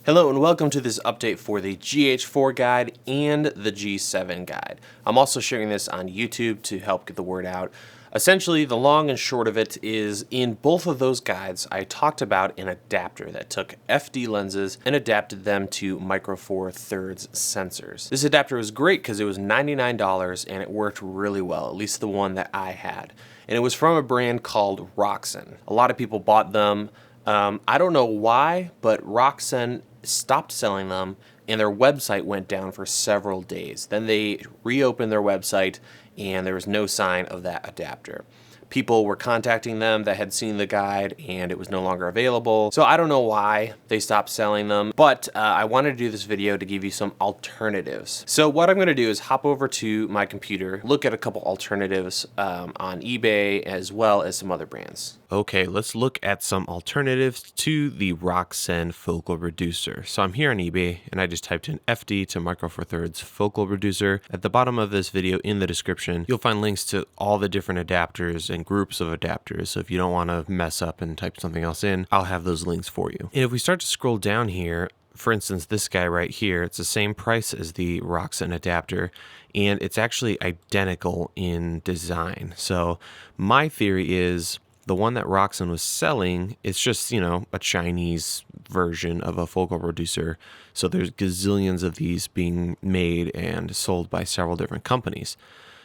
Hello and welcome to this update for the GH4 guide and the G7 guide. I'm also sharing this on YouTube to help get the word out. Essentially, the long and short of it is in both of those guides, I talked about an adapter that took FD lenses and adapted them to micro four thirds sensors. This adapter was great because it was $99 and it worked really well, at least the one that I had. And it was from a brand called Roxsen. A lot of people bought them. I don't know why, but Roxsen stopped selling them and their website went down for several days. Then they reopened their website and there was no sign of that adapter. People were contacting them that had seen the guide and it was no longer available. So I don't know why they stopped selling them, but I wanted to do this video to give you some alternatives. So what I'm gonna do is hop over to my computer, look at a couple alternatives on eBay as well as some other brands. Okay, let's look at some alternatives to the Roxsen Focal Reducer. So I'm here on eBay and I just typed in FD to micro four thirds focal reducer. At the bottom of this video in the description, you'll find links to all the different adapters and groups of adapters. So if you don't want to mess up and type something else in, I'll have those links for you. And if we start to scroll down here, for instance, this guy right here, it's the same price as the Roxsen adapter, and it's actually identical in design. So my theory is the one that Roxsen was selling, it's just, a Chinese version of a focal reducer. So there's gazillions of these being made and sold by several different companies.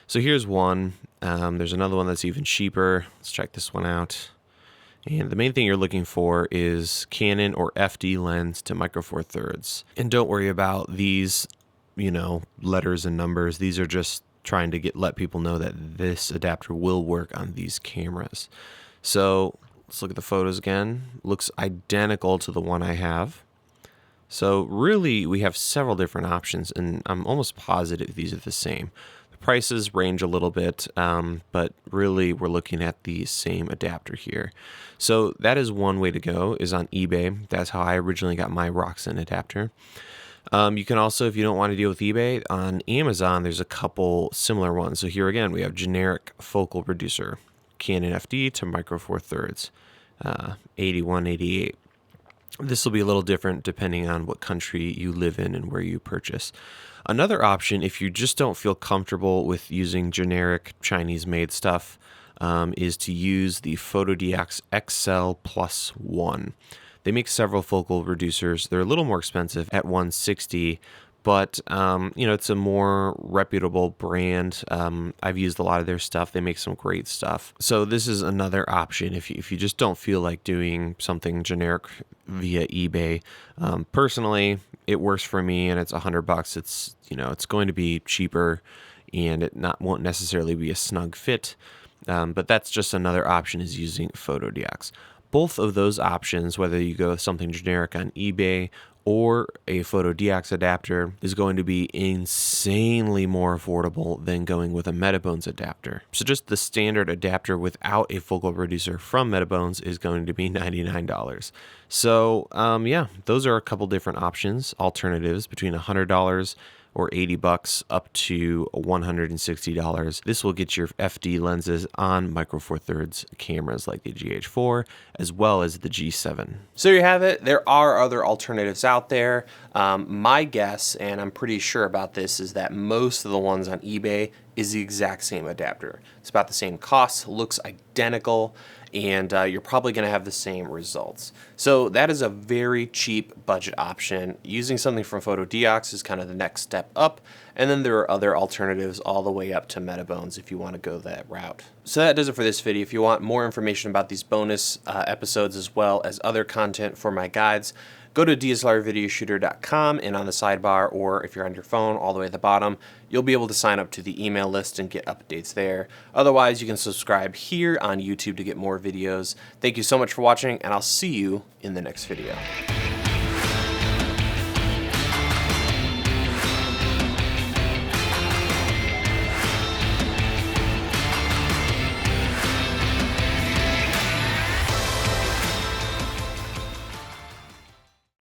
So here's one. There's another one that's even cheaper. Let's check this one out. And the main thing you're looking for is Canon or FD lens to micro four thirds. And don't worry about these, letters and numbers. These are just trying to let people know that this adapter will work on these cameras. So let's look at the photos again. Looks identical to the one I have. So really we have several different options and I'm almost positive these are the same. The prices range a little bit, but really we're looking at the same adapter here. So that is one way to go, is on eBay. That's how I originally got my Roxsen adapter. You can also, if you don't want to deal with eBay, on Amazon, there's a couple similar ones. So here again, we have generic focal reducer, Canon FD to micro four thirds, 81, 88. This will be a little different depending on what country you live in and where you purchase. Another option, if you just don't feel comfortable with using generic Chinese-made stuff, is to use the Fotodiox Excel+1. They make several focal reducers. They're a little more expensive at $160, but it's a more reputable brand. I've used a lot of their stuff. They make some great stuff. So this is another option if you just don't feel like doing something generic via eBay. Personally, it works for me, and it's $100. It's going to be cheaper, and it won't necessarily be a snug fit. But that's just another option, is using Fotodiox. Both of those options, whether you go with something generic on eBay or a Fotodiox adapter, is going to be insanely more affordable than going with a Metabones adapter. So just the standard adapter without a focal reducer from Metabones is going to be $99. So yeah, those are a couple different options, alternatives between $100 or $80 up to $160. This will get your FD lenses on micro four thirds cameras like the GH4 as well as the G7. So you have it. There are other alternatives out there. My guess, and I'm pretty sure about this, is that most of the ones on eBay is the exact same adapter. It's about the same cost, looks identical, and you're probably going to have the same results. So that is a very cheap budget option. Using something from Fotodiox is kind of the next step up, and then there are other alternatives all the way up to Metabones if you want to go that route. So that does it for this video. If you want more information about these bonus episodes as well as other content for my guides, go to DSLRvideoshooter.com, and on the sidebar, or if you're on your phone all the way at the bottom, you'll be able to sign up to the email list and get updates there. Otherwise, you can subscribe here on YouTube to get more videos. Thank you so much for watching, and I'll see you in the next video.